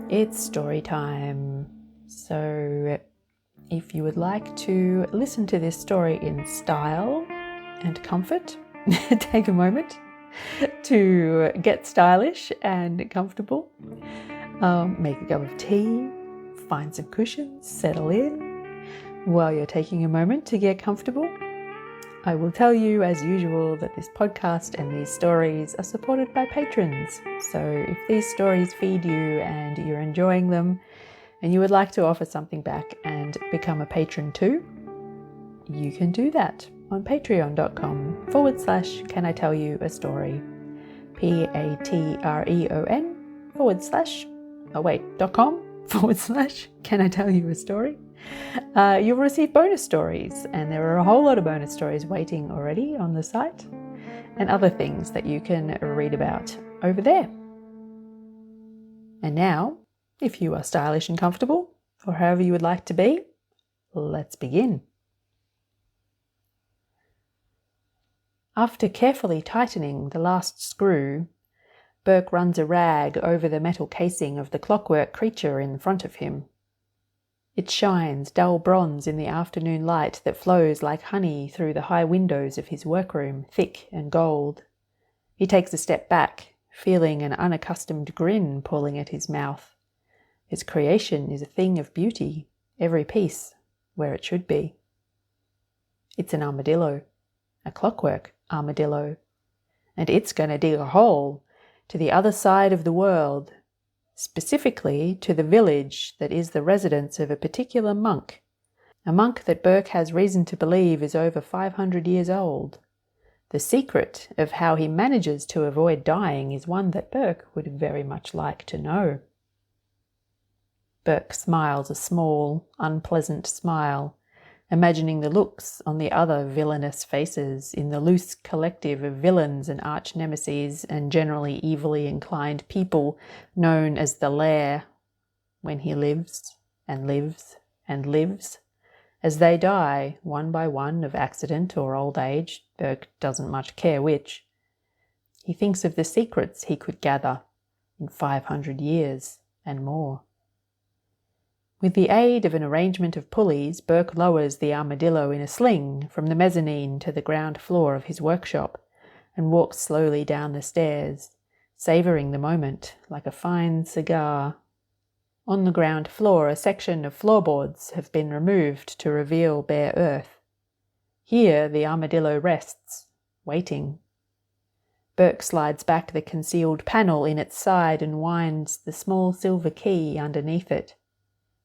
It's story time. So if you would like to listen to this story in style and comfort, take a moment to get stylish and comfortable. Make a cup of tea, find some cushions, settle in while you're taking a moment to get comfortable. I will tell you, as usual, that this podcast and these stories are supported by patrons. So if these stories feed you and you're enjoying them and you would like to offer something back and become a patron too, you can do that on patreon.com/can I tell you a story. patreon.com/can I tell you a story. You'll receive bonus stories, and there are a whole lot of bonus stories waiting already on the site, and other things that you can read about over there. And now, if you are stylish and comfortable, or however you would like to be, let's begin. After carefully tightening the last screw, Burke runs a rag over the metal casing of the clockwork creature in front of him. It shines dull bronze in the afternoon light that flows like honey through the high windows of his workroom, thick and gold. He takes a step back, feeling an unaccustomed grin pulling at his mouth. His creation is a thing of beauty, every piece where it should be. It's an armadillo, a clockwork armadillo, and it's going to dig a hole to the other side of the world, specifically to the village that is the residence of a particular monk, a monk that Burke has reason to believe is over 500 years old. The secret of how he manages to avoid dying is one that Burke would very much like to know. Burke smiles a small, unpleasant smile, imagining the looks on the other villainous faces in the loose collective of villains and arch-nemeses and generally evilly inclined people known as the Lair, when he lives and lives and lives, as they die one by one of accident or old age. Burke doesn't much care which. He thinks of the secrets he could gather in 500 years and more. With the aid of an arrangement of pulleys, Burke lowers the armadillo in a sling from the mezzanine to the ground floor of his workshop and walks slowly down the stairs, savouring the moment like a fine cigar. On the ground floor, a section of floorboards have been removed to reveal bare earth. Here the armadillo rests, waiting. Burke slides back the concealed panel in its side and winds the small silver key underneath it.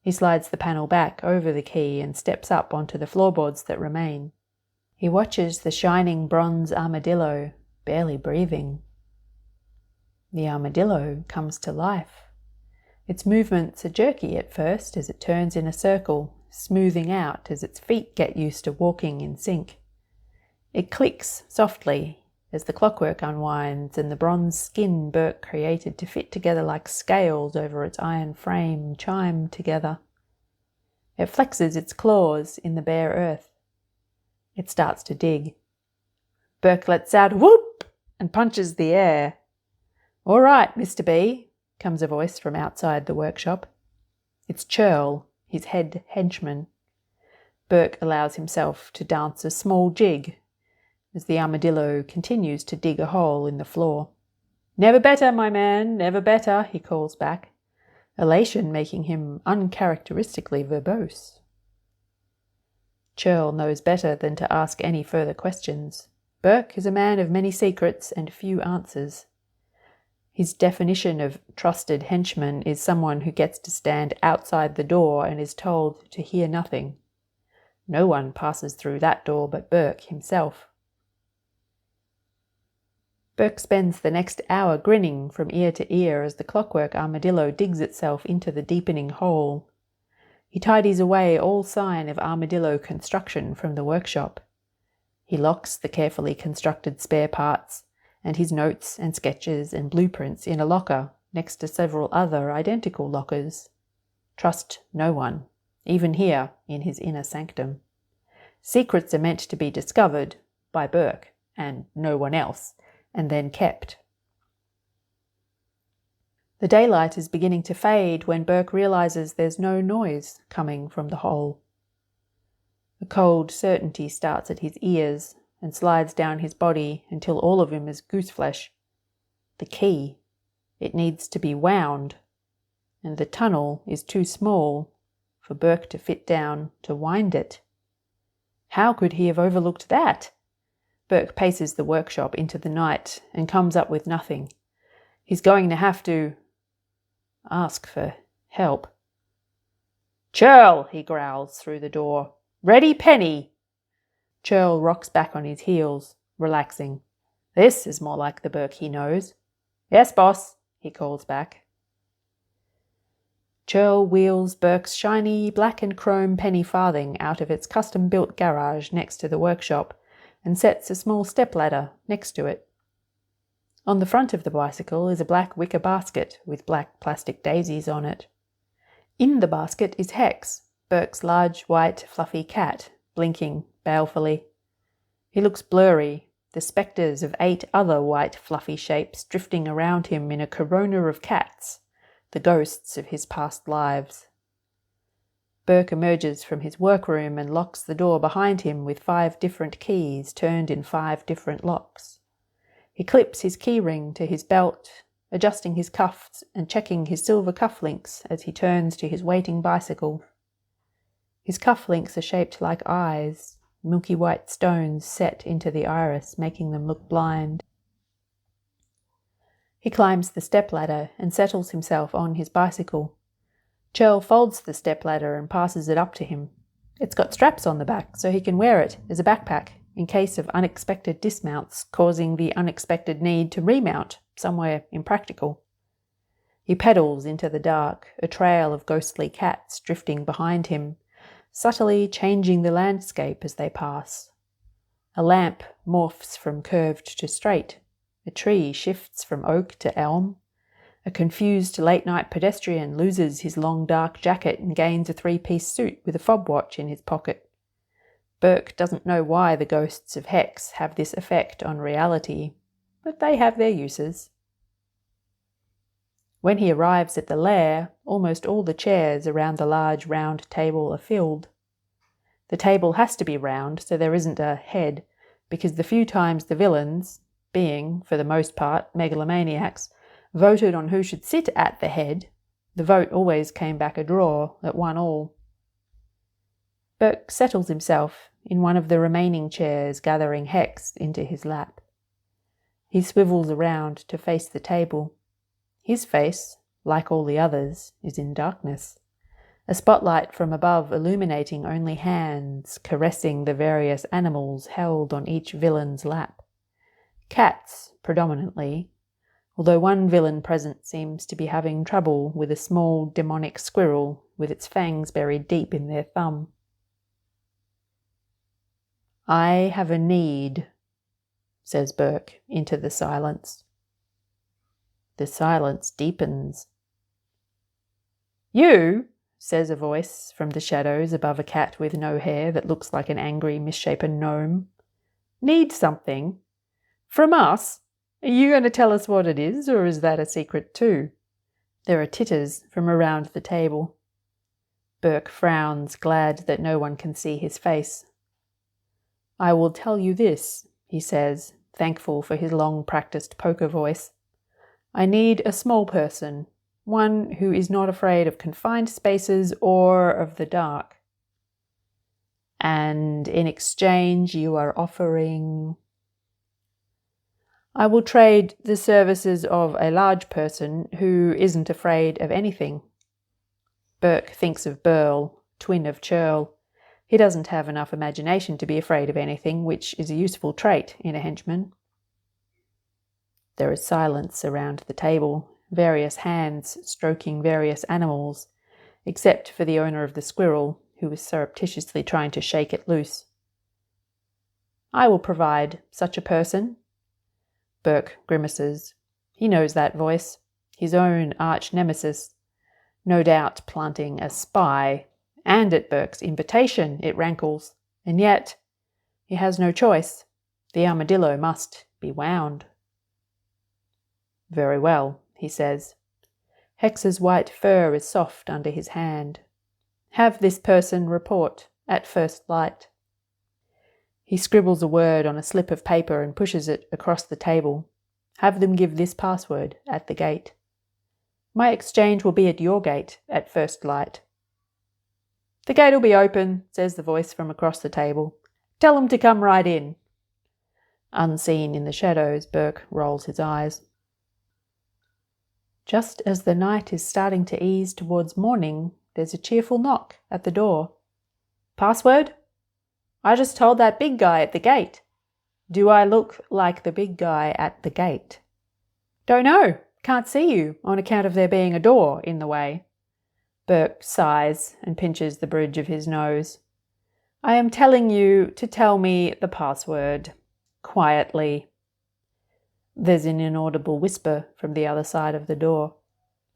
He slides the panel back over the key and steps up onto the floorboards that remain. He watches the shining bronze armadillo, barely breathing. The armadillo comes to life. Its movements are jerky at first as it turns in a circle, smoothing out as its feet get used to walking in sync. It clicks softly as the clockwork unwinds and the bronze skin Burke created to fit together like scales over its iron frame chime together. It flexes its claws in the bare earth. It starts to dig. Burke lets out a whoop and punches the air. "All right, Mr. B," comes a voice from outside the workshop. It's Churl, his head henchman. Burke allows himself to dance a small jig as the armadillo continues to dig a hole in the floor. "Never better, my man, never better," he calls back, elation making him uncharacteristically verbose. Churl knows better than to ask any further questions. Burke is a man of many secrets and few answers. His definition of trusted henchman is someone who gets to stand outside the door and is told to hear nothing. No one passes through that door but Burke himself. Burke spends the next hour grinning from ear to ear as the clockwork armadillo digs itself into the deepening hole. He tidies away all sign of armadillo construction from the workshop. He locks the carefully constructed spare parts and his notes and sketches and blueprints in a locker next to several other identical lockers. Trust no one, even here in his inner sanctum. Secrets are meant to be discovered by Burke and no one else, and then kept. The daylight is beginning to fade when Burke realizes there's no noise coming from the hole. A cold certainty starts at his ears and slides down his body until all of him is gooseflesh. The key. It needs to be wound, and the tunnel is too small for Burke to fit down to wind it. How could he have overlooked that? Burke paces the workshop into the night and comes up with nothing. He's going to have to ask for help. "Churl," he growls through the door. "Ready, Penny." Churl rocks back on his heels, relaxing. This is more like the Burke he knows. "Yes, boss," he calls back. Churl wheels Burke's shiny black and chrome penny farthing out of its custom-built garage next to the workshop and sets a small stepladder next to it. On the front of the bicycle is a black wicker basket with black plastic daisies on it. In the basket is Hex, Burke's large, white, fluffy cat, blinking balefully. He looks blurry, the spectres of 8 other white, fluffy shapes drifting around him in a corona of cats, the ghosts of his past lives. Burke emerges from his workroom and locks the door behind him with 5 different keys turned in 5 different locks. He clips his keyring to his belt, adjusting his cuffs and checking his silver cufflinks as he turns to his waiting bicycle. His cufflinks are shaped like eyes, milky white stones set into the iris, making them look blind. He climbs the stepladder and settles himself on his bicycle. Churl folds the stepladder and passes it up to him. It's got straps on the back, so he can wear it as a backpack in case of unexpected dismounts, causing the unexpected need to remount somewhere impractical. He pedals into the dark, a trail of ghostly cats drifting behind him, subtly changing the landscape as they pass. A lamp morphs from curved to straight. A tree shifts from oak to elm. A confused late-night pedestrian loses his long dark jacket and gains a 3-piece suit with a fob watch in his pocket. Burke doesn't know why the ghosts of Hex have this effect on reality, but they have their uses. When he arrives at the lair, almost all the chairs around the large round table are filled. The table has to be round so there isn't a head, because the few times the villains, being, for the most part, megalomaniacs, voted on who should sit at the head, the vote always came back a draw at 1-1. Burke settles himself in one of the remaining chairs, gathering Hex into his lap. He swivels around to face the table. His face, like all the others, is in darkness. A spotlight from above illuminating only hands, caressing the various animals held on each villain's lap. Cats, predominantly, although one villain present seems to be having trouble with a small demonic squirrel with its fangs buried deep in their thumb. "I have a need," says Burke into the silence. The silence deepens. "You," says a voice from the shadows above a cat with no hair that looks like an angry, misshapen gnome. "Need something? From us? Are you going to tell us what it is, or is that a secret too?" There are titters from around the table. Burke frowns, glad that no one can see his face. "I will tell you this," he says, thankful for his long-practiced poker voice. "I need a small person, one who is not afraid of confined spaces or of the dark. And in exchange you are offering—" "I will trade the services of a large person who isn't afraid of anything." Burke thinks of Burl, twin of Churl. He doesn't have enough imagination to be afraid of anything, which is a useful trait in a henchman. There is silence around the table, various hands stroking various animals, except for the owner of the squirrel, who is surreptitiously trying to shake it loose. "I will provide such a person." Burke grimaces. He knows that voice, his own arch-nemesis, no doubt planting a spy, and at Burke's invitation it rankles, and yet he has no choice. The armadillo must be wound. "Very well," he says. Hex's white fur is soft under his hand. Have this person report at first light. He scribbles a word on a slip of paper and pushes it across the table. Have them give this password at the gate. My exchange will be at your gate at first light. The gate'll be open, says the voice from across the table. Tell them to come right in. Unseen in the shadows, Burke rolls his eyes. Just as the night is starting to ease towards morning, there's a cheerful knock at the door. Password? I just told that big guy at the gate. Do I look like the big guy at the gate? Don't know. Can't see you on account of there being a door in the way. Burke sighs and pinches the bridge of his nose. I am telling you to tell me the password. Quietly. There's an inaudible whisper from the other side of the door.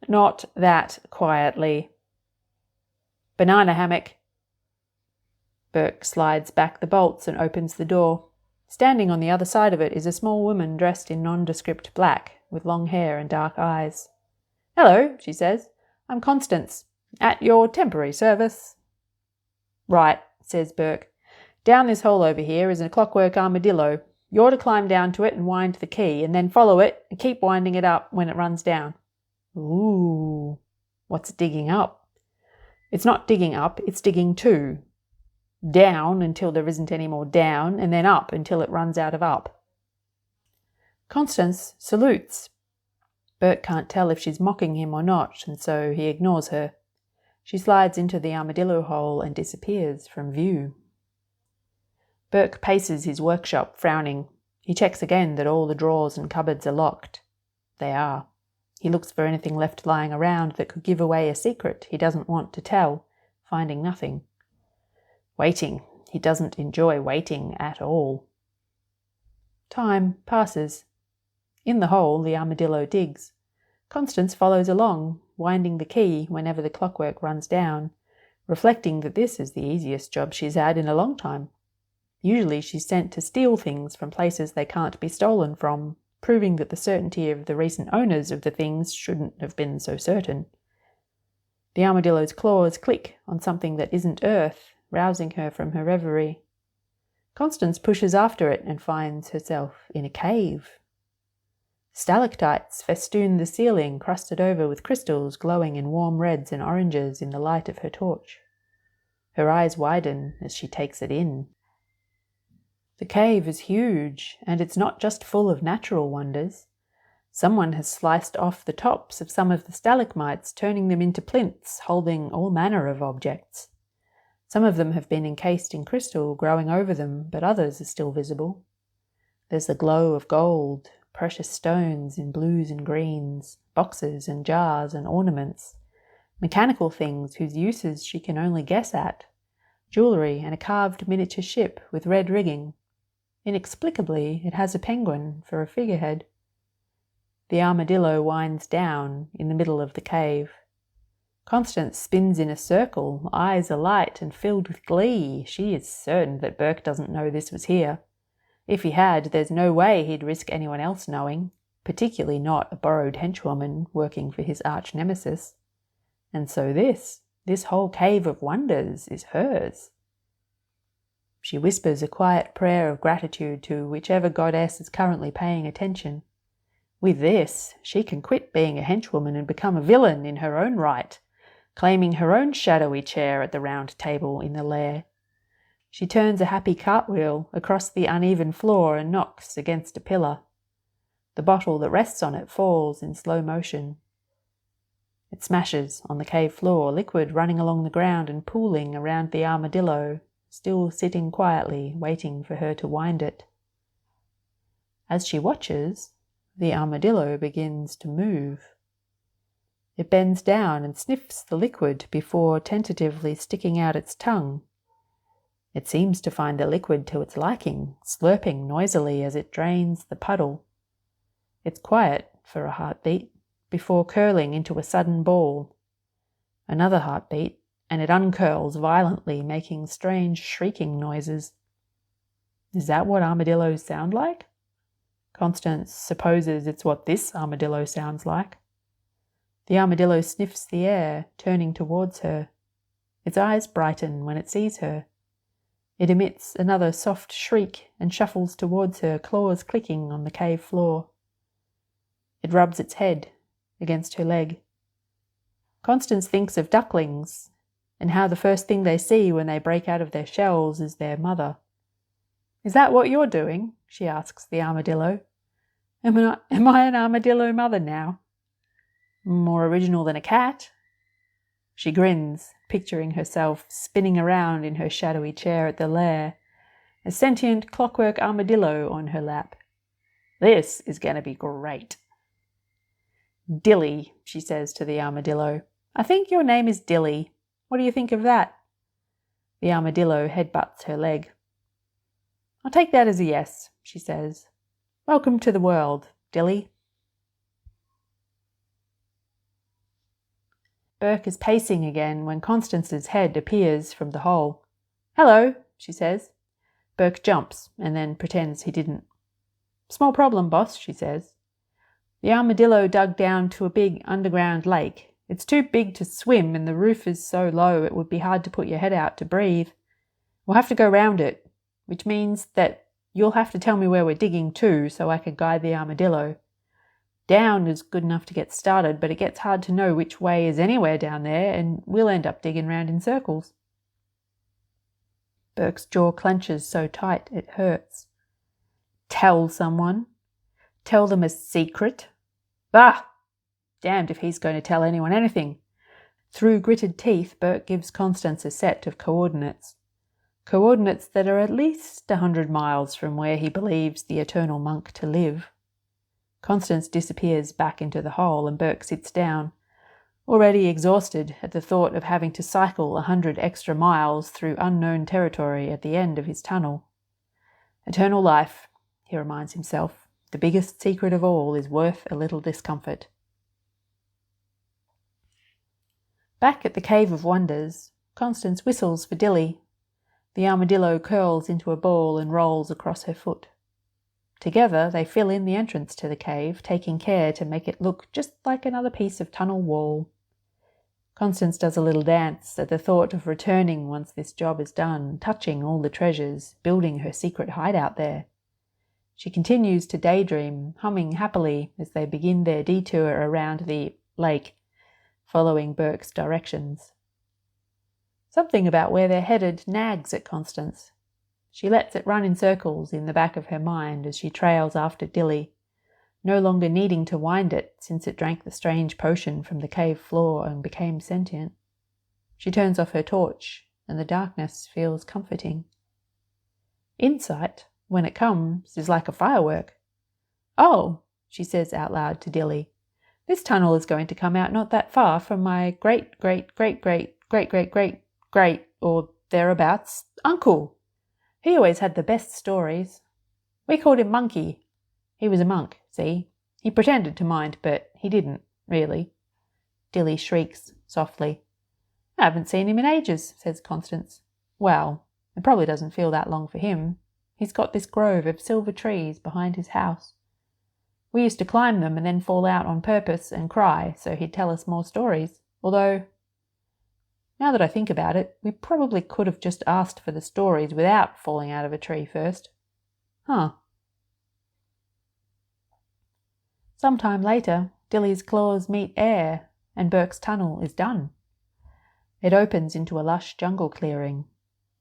Not that quietly. Banana hammock. Burke slides back the bolts and opens the door. Standing on the other side of it is a small woman dressed in nondescript black, with long hair and dark eyes. Hello, she says. I'm Constance. At your temporary service. Right, says Burke. Down this hole over here is a clockwork armadillo. You're to climb down to it and wind the key, and then follow it and keep winding it up when it runs down. Ooh, what's it digging up? It's not digging up, it's digging to. Down until there isn't any more down, and then up until it runs out of up. Constance salutes. Burke can't tell if she's mocking him or not, and so he ignores her. She slides into the armadillo hole and disappears from view. Burke paces his workshop, frowning. He checks again that all the drawers and cupboards are locked. They are. He looks for anything left lying around that could give away a secret he doesn't want to tell, finding nothing. Waiting. He doesn't enjoy waiting at all. Time passes. In the hole, the armadillo digs. Constance follows along, winding the key whenever the clockwork runs down, reflecting that this is the easiest job she's had in a long time. Usually she's sent to steal things from places they can't be stolen from, proving that the certainty of the recent owners of the things shouldn't have been so certain. The armadillo's claws click on something that isn't earth, rousing her from her reverie. Constance pushes after it and finds herself in a cave. Stalactites festoon the ceiling, crusted over with crystals glowing in warm reds and oranges in the light of her torch. Her eyes widen as she takes it in. The cave is huge, and it's not just full of natural wonders. Someone has sliced off the tops of some of the stalagmites, turning them into plinths holding all manner of objects. Some of them have been encased in crystal, growing over them, but others are still visible. There's the glow of gold, precious stones in blues and greens, boxes and jars and ornaments, mechanical things whose uses she can only guess at, jewellery and a carved miniature ship with red rigging. Inexplicably, it has a penguin for a figurehead. The armadillo winds down in the middle of the cave. Constance spins in a circle, eyes alight and filled with glee. She is certain that Burke doesn't know this was here. If he had, there's no way he'd risk anyone else knowing, particularly not a borrowed henchwoman working for his arch-nemesis. And so this whole cave of wonders is hers. She whispers a quiet prayer of gratitude to whichever goddess is currently paying attention. With this, she can quit being a henchwoman and become a villain in her own right, claiming her own shadowy chair at the round table in the lair. She turns a happy cartwheel across the uneven floor and knocks against a pillar. The bottle that rests on it falls in slow motion. It smashes on the cave floor, liquid running along the ground and pooling around the armadillo, still sitting quietly, waiting for her to wind it. As she watches, the armadillo begins to move. It bends down and sniffs the liquid before tentatively sticking out its tongue. It seems to find the liquid to its liking, slurping noisily as it drains the puddle. It's quiet for a heartbeat, before curling into a sudden ball. Another heartbeat, and it uncurls violently, making strange shrieking noises. Is that what armadillos sound like? Constance supposes it's what this armadillo sounds like. The armadillo sniffs the air, turning towards her. Its eyes brighten when it sees her. It emits another soft shriek and shuffles towards her, claws clicking on the cave floor. It rubs its head against her leg. Constance thinks of ducklings and how the first thing they see when they break out of their shells is their mother. "Is that what you're doing?" she asks the armadillo. Am I an armadillo mother now? More original than a cat." She grins, picturing herself spinning around in her shadowy chair at the lair, a sentient clockwork armadillo on her lap. "This is going to be great." "Dilly," she says to the armadillo. "I think your name is Dilly. What do you think of that?" The armadillo headbutts her leg. "I'll take that as a yes," she says. "Welcome to the world, Dilly." Burke is pacing again when Constance's head appears from the hole. "Hello," she says. Burke jumps and then pretends he didn't. "Small problem, boss," she says. "The armadillo dug down to a big underground lake. It's too big to swim and the roof is so low it would be hard to put your head out to breathe. We'll have to go round it, which means that you'll have to tell me where we're digging to so I can guide the armadillo. Down is good enough to get started, but it gets hard to know which way is anywhere down there, and we'll end up digging round in circles." Burke's jaw clenches so tight it hurts. Tell someone? Tell them a secret? Bah! Damned if he's going to tell anyone anything. Through gritted teeth, Burke gives Constance a set of coordinates. Coordinates that are at least 100 miles from where he believes the eternal monk to live. Constance disappears back into the hole and Burke sits down, already exhausted at the thought of having to cycle 100 extra miles through unknown territory at the end of his tunnel. Eternal life, he reminds himself, the biggest secret of all is worth a little discomfort. Back at the Cave of Wonders, Constance whistles for Dilly. The armadillo curls into a ball and rolls across her foot. Together, they fill in the entrance to the cave, taking care to make it look just like another piece of tunnel wall. Constance does a little dance at the thought of returning once this job is done, touching all the treasures, building her secret hideout there. She continues to daydream, humming happily as they begin their detour around the lake, following Burke's directions. Something about where they're headed nags at Constance. She lets it run in circles in the back of her mind as she trails after Dilly, no longer needing to wind it since it drank the strange potion from the cave floor and became sentient. She turns off her torch, and the darkness feels comforting. Insight, when it comes, is like a firework. "Oh," she says out loud to Dilly, "this tunnel is going to come out not that far from my great, or thereabouts, uncle. He always had the best stories. We called him Monkey. He was a monk, see? He pretended to mind, but he didn't, really." Dilly shrieks softly. "I haven't seen him in ages," says Constance. "Well, it probably doesn't feel that long for him. He's got this grove of silver trees behind his house. We used to climb them and then fall out on purpose and cry so he'd tell us more stories, although, now that I think about it, we probably could have just asked for the stories without falling out of a tree first. Huh." Sometime later, Dilly's claws meet air, and Burke's tunnel is done. It opens into a lush jungle clearing.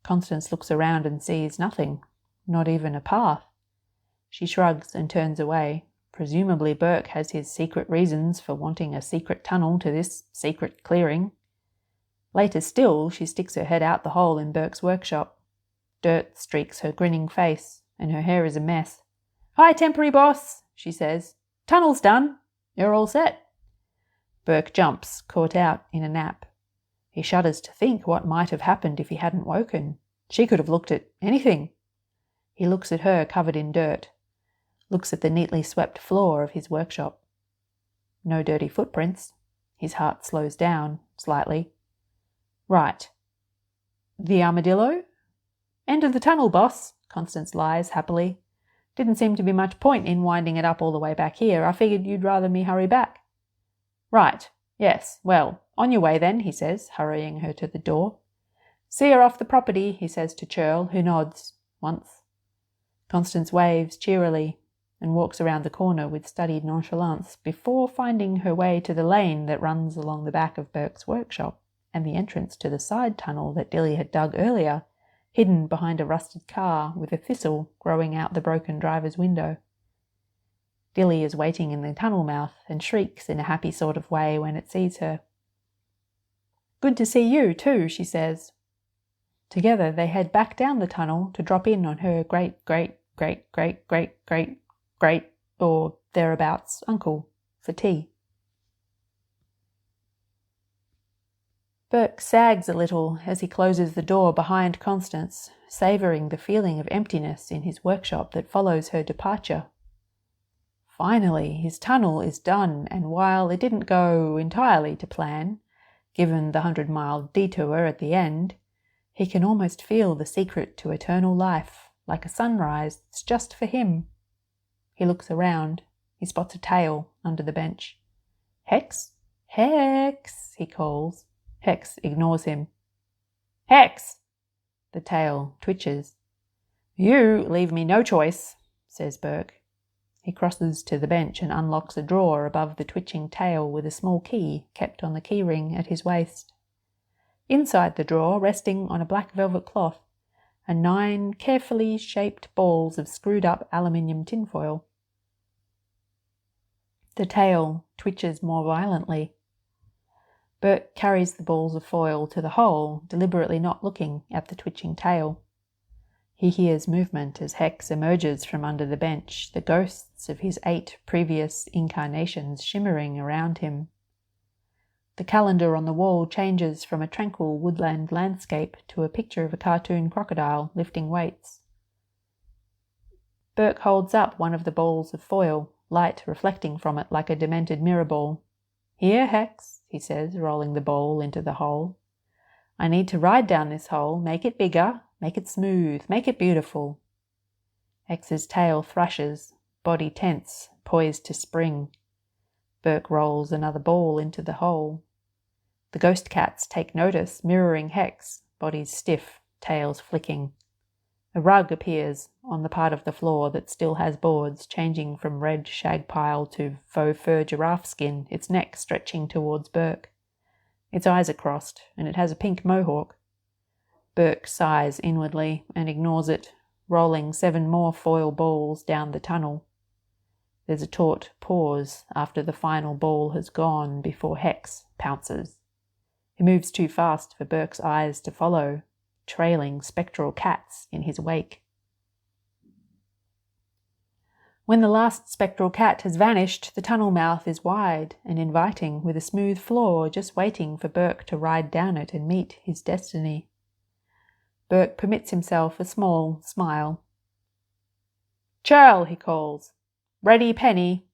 Constance looks around and sees nothing, not even a path. She shrugs and turns away. Presumably Burke has his secret reasons for wanting a secret tunnel to this secret clearing. Later still, she sticks her head out the hole in Burke's workshop. Dirt streaks her grinning face, and her hair is a mess. "Hi, temporary boss," she says. "Tunnel's done. You're all set." Burke jumps, caught out in a nap. He shudders to think what might have happened if he hadn't woken. She could have looked at anything. He looks at her covered in dirt, looks at the neatly swept floor of his workshop. No dirty footprints. His heart slows down slightly. Right. The armadillo? "End of the tunnel, boss," Constance lies happily. "Didn't seem to be much point in winding it up all the way back here. I figured you'd rather me hurry back." "Right. Yes, well, on your way then, he says, hurrying her to the door. See her off the property, he says to Churl, who nods, once. Constance waves cheerily and walks around the corner with studied nonchalance before finding her way to the lane that runs along the back of Burke's workshop and the entrance to the side tunnel that Dilly had dug earlier, hidden behind a rusted car with a thistle growing out the broken driver's window. Dilly is waiting in the tunnel mouth and shrieks in a happy sort of way when it sees her. Good to see you, too, she says. Together they head back down the tunnel to drop in on her great, or thereabouts, uncle for tea. Burke sags a little as he closes the door behind Constance, savouring the feeling of emptiness in his workshop that follows her departure. Finally, his tunnel is done, and while it didn't go entirely to plan, given the 100-mile detour at the end, he can almost feel the secret to eternal life, like a sunrise that's just for him. He looks around. He spots a tail under the bench. Hex? Hex, he calls. Hex ignores him. Hex! The tail twitches. You leave me no choice, says Burke. He crosses to the bench and unlocks a drawer above the twitching tail with a small key kept on the keyring at his waist. Inside the drawer, resting on a black velvet cloth, are 9 carefully shaped balls of screwed-up aluminium tinfoil. The tail twitches more violently. Burke carries the balls of foil to the hole, deliberately not looking at the twitching tail. He hears movement as Hex emerges from under the bench, the ghosts of his 8 previous incarnations shimmering around him. The calendar on the wall changes from a tranquil woodland landscape to a picture of a cartoon crocodile lifting weights. Burke holds up one of the balls of foil, light reflecting from it like a demented mirror ball. Here, Hex, he says, rolling the ball into the hole. I need to ride down this hole, make it bigger, make it smooth, make it beautiful. Hex's tail thrashes, body tense, poised to spring. Burke rolls another ball into the hole. The ghost cats take notice, mirroring Hex, bodies stiff, tails flicking. A rug appears on the part of the floor that still has boards, changing from red shag pile to faux fur giraffe skin, its neck stretching towards Burke. Its eyes are crossed, and it has a pink mohawk. Burke sighs inwardly and ignores it, rolling 7 more foil balls down the tunnel. There's a taut pause after the final ball has gone before Hex pounces. He moves too fast for Burke's eyes to follow, trailing spectral cats in his wake. When the last spectral cat has vanished, the tunnel mouth is wide and inviting, with a smooth floor just waiting for Burke to ride down it and meet his destiny. Burke permits himself a small smile. Churl, he calls. Ready, Penny?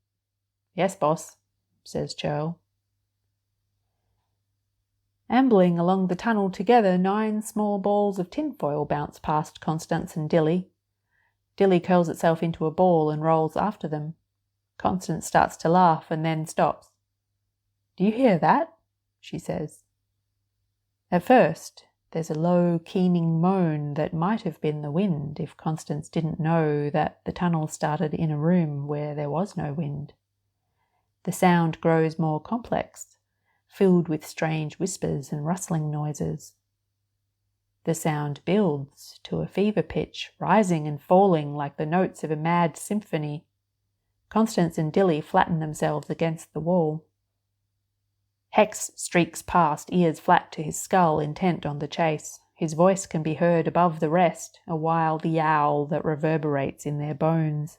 Yes, boss, says Churl. Ambling along the tunnel together, 9 small balls of tinfoil bounce past Constance and Dilly. Dilly curls itself into a ball and rolls after them. Constance starts to laugh and then stops. Do you hear that? She says. At first, there's a low, keening moan that might have been the wind if Constance didn't know that the tunnel started in a room where there was no wind. The sound grows more complex, filled with strange whispers and rustling noises. The sound builds to a fever pitch, rising and falling like the notes of a mad symphony. Constance and Dilly flatten themselves against the wall. Hex streaks past, ears flat to his skull, intent on the chase. His voice can be heard above the rest, a wild yowl that reverberates in their bones.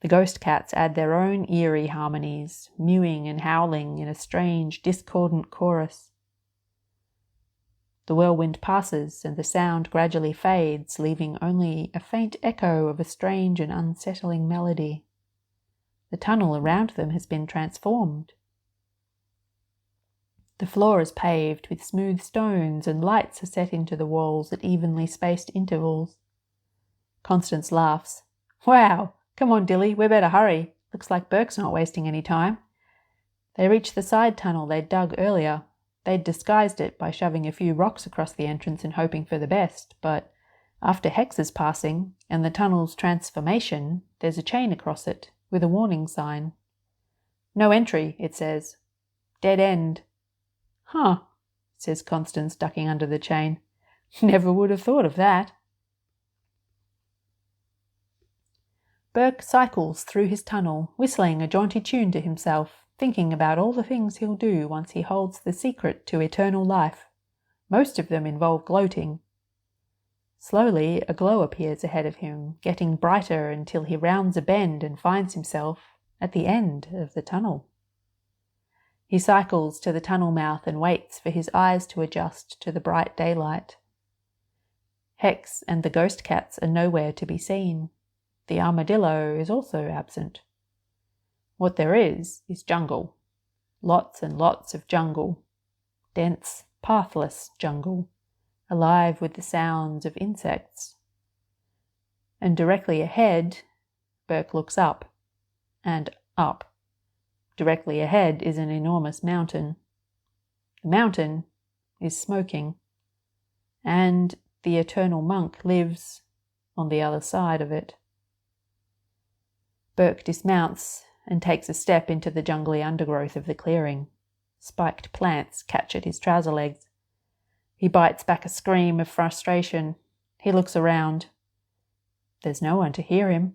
The ghost cats add their own eerie harmonies, mewing and howling in a strange, discordant chorus. The whirlwind passes, and the sound gradually fades, leaving only a faint echo of a strange and unsettling melody. The tunnel around them has been transformed. The floor is paved with smooth stones, and lights are set into the walls at evenly spaced intervals. Constance laughs. Wow! Come on, Dilly, we better hurry. Looks like Burke's not wasting any time. They reach the side tunnel they'd dug earlier. They'd disguised it by shoving a few rocks across the entrance and hoping for the best, but after Hex's passing and the tunnel's transformation, there's a chain across it with a warning sign. No entry, it says. Dead end. Huh, says Constance, ducking under the chain. Never would have thought of that. Burke cycles through his tunnel, whistling a jaunty tune to himself, thinking about all the things he'll do once he holds the secret to eternal life. Most of them involve gloating. Slowly, a glow appears ahead of him, getting brighter until he rounds a bend and finds himself at the end of the tunnel. He cycles to the tunnel mouth and waits for his eyes to adjust to the bright daylight. Hex and the ghost cats are nowhere to be seen. The armadillo is also absent. What there is jungle. Lots and lots of jungle. Dense, pathless jungle, alive with the sounds of insects. And directly ahead, Burke looks up, and up. Directly ahead is an enormous mountain. The mountain is smoking, and the eternal monk lives on the other side of it. Burke dismounts and takes a step into the jungly undergrowth of the clearing. Spiked plants catch at his trouser legs. He bites back a scream of frustration. He looks around. There's no one to hear him.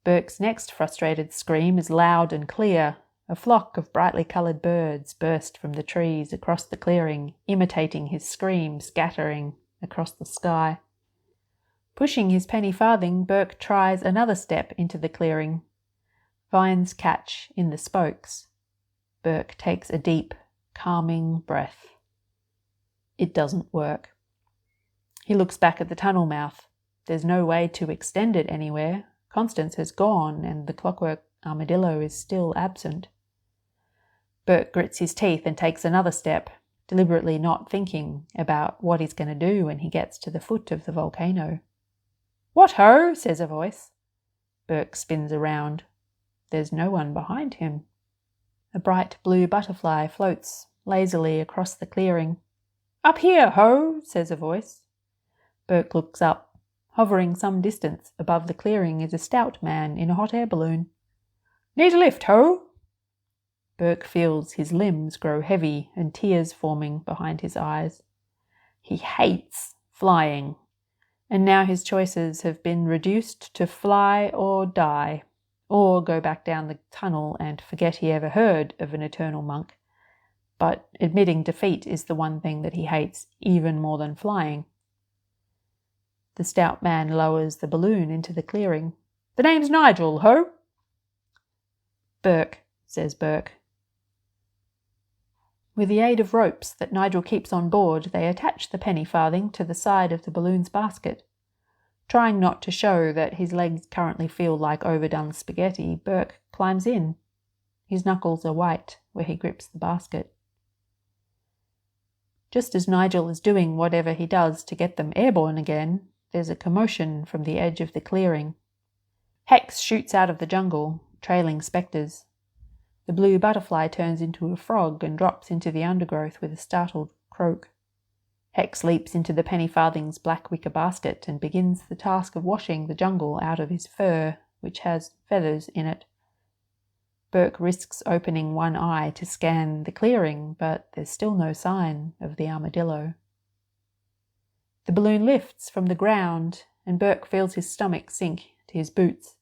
Burke's next frustrated scream is loud and clear. A flock of brightly coloured birds burst from the trees across the clearing, imitating his scream, scattering across the sky. Pushing his penny farthing, Burke tries another step into the clearing. Vines catch in the spokes. Burke takes a deep, calming breath. It doesn't work. He looks back at the tunnel mouth. There's no way to extend it anywhere. Constance has gone, and the clockwork armadillo is still absent. Burke grits his teeth and takes another step, deliberately not thinking about what he's going to do when he gets to the foot of the volcano. "What ho!" says a voice. Burke spins around. There's no one behind him. A bright blue butterfly floats lazily across the clearing. "Up here, ho!" says a voice. Burke looks up. Hovering some distance above the clearing is a stout man in a hot air balloon. "Need a lift, ho?" Burke feels his limbs grow heavy and tears forming behind his eyes. He hates flying, and now his choices have been reduced to fly or die, or go back down the tunnel and forget he ever heard of an eternal monk. But admitting defeat is the one thing that he hates even more than flying. The stout man lowers the balloon into the clearing. "The name's Nigel, ho?" "Burke," says Burke. With the aid of ropes that Nigel keeps on board, they attach the penny farthing to the side of the balloon's basket. Trying not to show that his legs currently feel like overdone spaghetti, Burke climbs in. His knuckles are white where he grips the basket. Just as Nigel is doing whatever he does to get them airborne again, there's a commotion from the edge of the clearing. Hex shoots out of the jungle, trailing spectres. The blue butterfly turns into a frog and drops into the undergrowth with a startled croak. Hex leaps into the penny farthing's black wicker basket and begins the task of washing the jungle out of his fur, which has feathers in it. Burke risks opening one eye to scan the clearing, but there's still no sign of the armadillo. The balloon lifts from the ground, and Burke feels his stomach sink to his boots.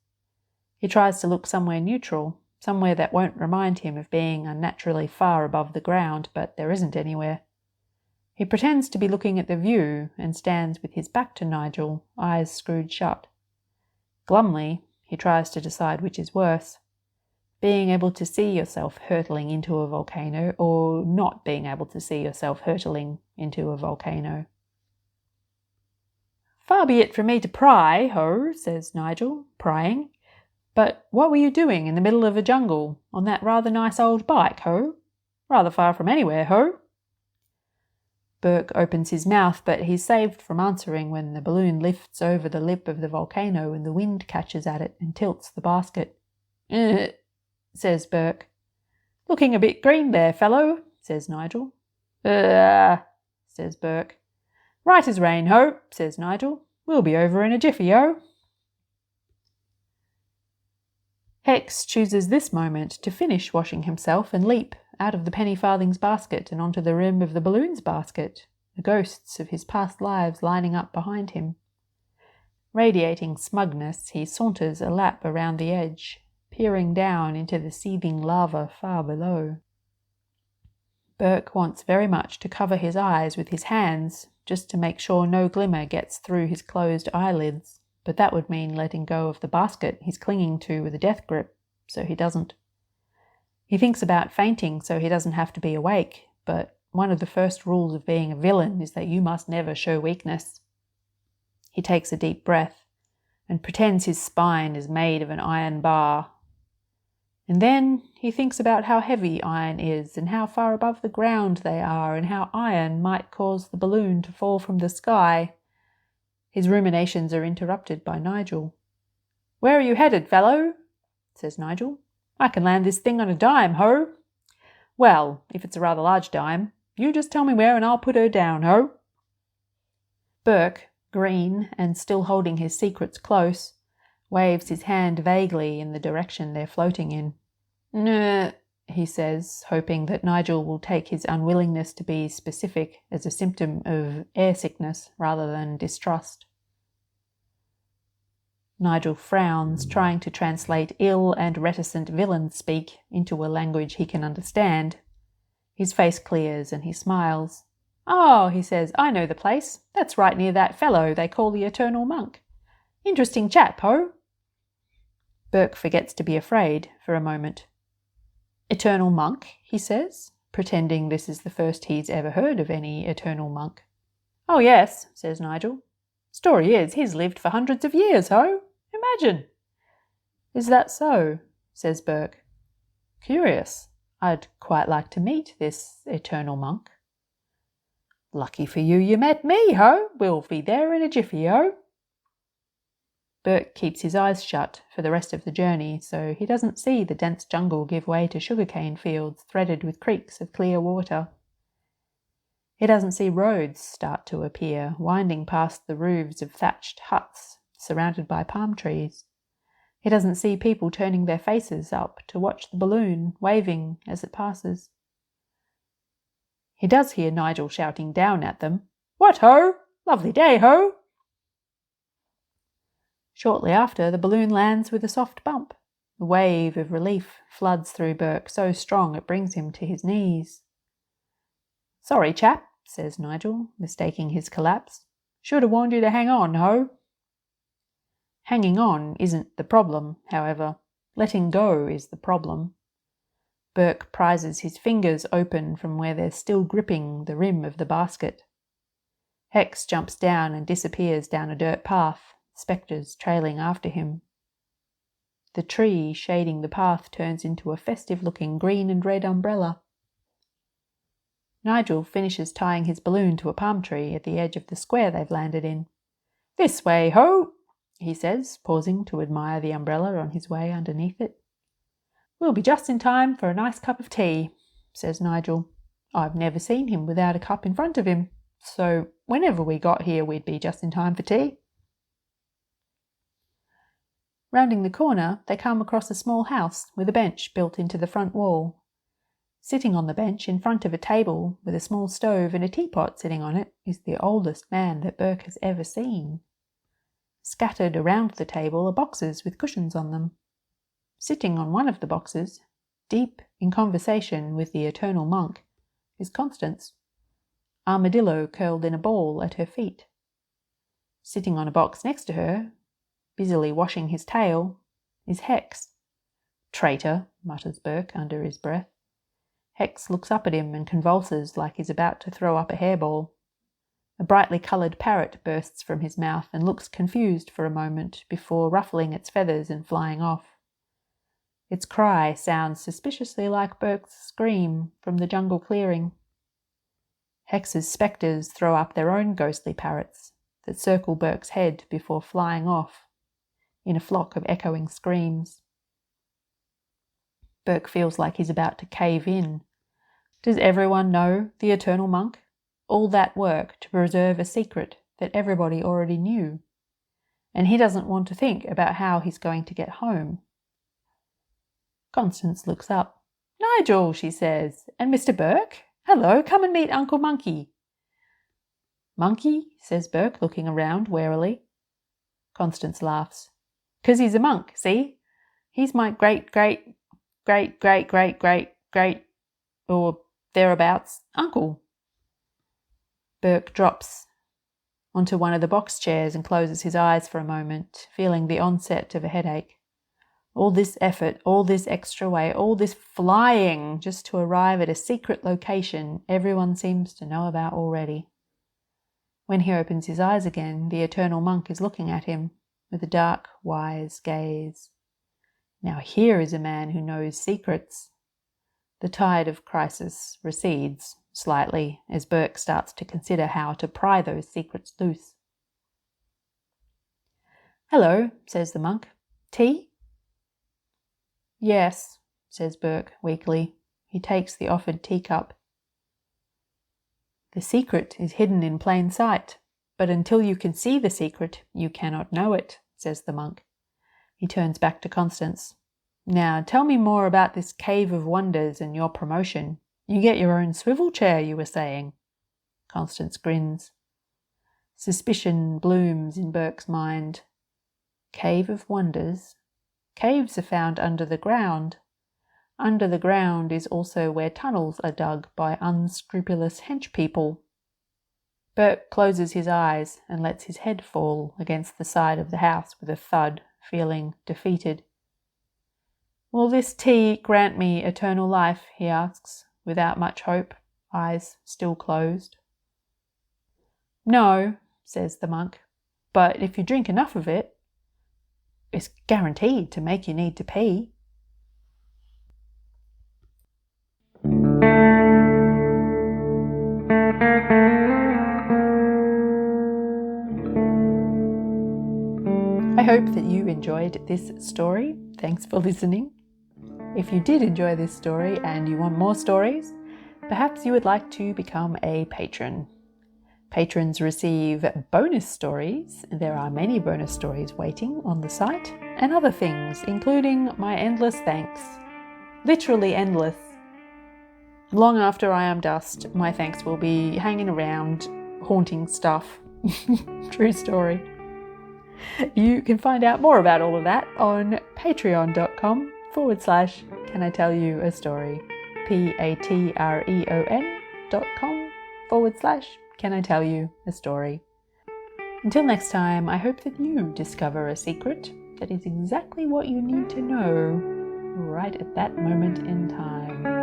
He tries to look somewhere neutral, somewhere that won't remind him of being unnaturally far above the ground, but there isn't anywhere. He pretends to be looking at the view and stands with his back to Nigel, eyes screwed shut. Glumly, he tries to decide which is worse, being able to see yourself hurtling into a volcano or not being able to see yourself hurtling into a volcano. "Far be it from me to pry, ho," says Nigel, prying. "But what were you doing in the middle of a jungle on that rather nice old bike, ho? Rather far from anywhere, ho?" Burke opens his mouth, but he's saved from answering when the balloon lifts over the lip of the volcano and the wind catches at it and tilts the basket. "Says Burke. Looking a bit green there, fellow, says Nigel. Says Burke. Right as rain, ho, says Nigel. We'll be over in a jiffy, ho. Hex chooses this moment to finish washing himself and leap out of the penny farthing's basket and onto the rim of the balloon's basket, the ghosts of his past lives lining up behind him. Radiating smugness, he saunters a lap around the edge, peering down into the seething lava far below. Burke wants very much to cover his eyes with his hands, just to make sure no glimmer gets through his closed eyelids, but that would mean letting go of the basket he's clinging to with a death grip, so he doesn't. He thinks about fainting so he doesn't have to be awake, but one of the first rules of being a villain is that you must never show weakness. He takes a deep breath and pretends his spine is made of an iron bar. And then he thinks about how heavy iron is and how far above the ground they are and how iron might cause the balloon to fall from the sky. His ruminations are interrupted by Nigel. "Where are you headed, fellow?" says Nigel. "I can land this thing on a dime, ho." "Well, if it's a rather large dime, you just tell me where and I'll put her down, ho." Burke, green and still holding his secrets close, waves his hand vaguely in the direction they're floating in. "Nah," he says, hoping that Nigel will take his unwillingness to be specific as a symptom of air sickness rather than distrust. Nigel frowns, trying to translate ill and reticent villain speak into a language he can understand. His face clears and he smiles. "Oh," he says, "I know the place. That's right near that fellow they call the Eternal Monk. Interesting chap, ho?" Burke forgets to be afraid for a moment. "Eternal Monk," he says, pretending this is the first he's ever heard of any Eternal Monk. "Oh yes," says Nigel. "Story is, he's lived for hundreds of years, ho? Imagine." "Is that so?" says Burke. "Curious. I'd quite like to meet this Eternal Monk." "Lucky for you you met me, ho? We'll be there in a jiffy, ho?" Burke keeps his eyes shut for the rest of the journey, so he doesn't see the dense jungle give way to sugarcane fields threaded with creeks of clear water. He doesn't see roads start to appear, winding past the roofs of thatched huts surrounded by palm trees. He doesn't see people turning their faces up to watch the balloon, waving as it passes. He does hear Nigel shouting down at them, "What, ho? Lovely day, ho?" Shortly after, the balloon lands with a soft bump. A wave of relief floods through Burke so strong it brings him to his knees. "Sorry, chap," says Nigel, mistaking his collapse. "Should have warned you to hang on, ho?" Hanging on isn't the problem, however. Letting go is the problem. Burke prizes his fingers open from where they're still gripping the rim of the basket. Hex jumps down and disappears down a dirt path, spectres trailing after him. The tree shading the path turns into a festive-looking green and red umbrella. Nigel finishes tying his balloon to a palm tree at the edge of the square they've landed in. "This way, ho!" he says, pausing to admire the umbrella on his way underneath it. "We'll be just in time for a nice cup of tea," says Nigel. "I've never seen him without a cup in front of him, so whenever we got here we'd be just in time for tea." Rounding the corner, they come across a small house with a bench built into the front wall. Sitting on the bench in front of a table with a small stove and a teapot sitting on it is the oldest man that Burke has ever seen. Scattered around the table are boxes with cushions on them. Sitting on one of the boxes, deep in conversation with the Eternal Monk, is Constance, armadillo curled in a ball at her feet. Sitting on a box next to her, busily washing his tail, is Hex. "Traitor," mutters Burke under his breath. Hex looks up at him and convulses like he's about to throw up a hairball. A brightly coloured parrot bursts from his mouth and looks confused for a moment before ruffling its feathers and flying off. Its cry sounds suspiciously like Burke's scream from the jungle clearing. Hex's spectres throw up their own ghostly parrots that circle Burke's head before flying off in a flock of echoing screams. Burke feels like he's about to cave in. Does everyone know the eternal monk? All that work to preserve a secret that everybody already knew. And he doesn't want to think about how he's going to get home. Constance looks up. "Nigel," she says, "and Mr. Burke? Hello, come and meet Uncle Monkey." "Monkey?" says Burke, looking around warily. Constance laughs. "'Cause he's a monk, see? He's my great, or thereabouts, uncle." Burke drops onto one of the box chairs and closes his eyes for a moment, feeling the onset of a headache. All this effort, all this extra way, all this flying just to arrive at a secret location everyone seems to know about already. When he opens his eyes again, the eternal monk is looking at him with a dark, wise gaze. Now here is a man who knows secrets. The tide of crisis recedes slightly as Burke starts to consider how to pry those secrets loose. "Hello," says the monk. "Tea?" "Yes," says Burke weakly. He takes the offered teacup. "The secret is hidden in plain sight, but until you can see the secret, you cannot know it," says the monk. He turns back to Constance. "Now tell me more about this cave of wonders and your promotion. You get your own swivel chair, you were saying." Constance grins. Suspicion blooms in Burke's mind. Cave of wonders? Caves are found under the ground. Under the ground is also where tunnels are dug by unscrupulous hench-people. Burke closes his eyes and lets his head fall against the side of the house with a thud, feeling defeated. "Will this tea grant me eternal life?" he asks, without much hope, eyes still closed. "No," says the monk, "but if you drink enough of it, it's guaranteed to make you need to pee." I hope that you enjoyed this story. Thanks for listening. If you did enjoy this story and you want more stories, perhaps you would like to become a patron. Patrons receive bonus stories. There are many bonus stories waiting on the site, and other things, including my endless thanks. Literally endless. Long after I am dust, my thanks will be hanging around, haunting stuff. True story. You can find out more about all of that on patreon.com/Can I Tell You a Story? patreon.com/Can I Tell You a Story? Until next time, I hope that you discover a secret that is exactly what you need to know right at that moment in time.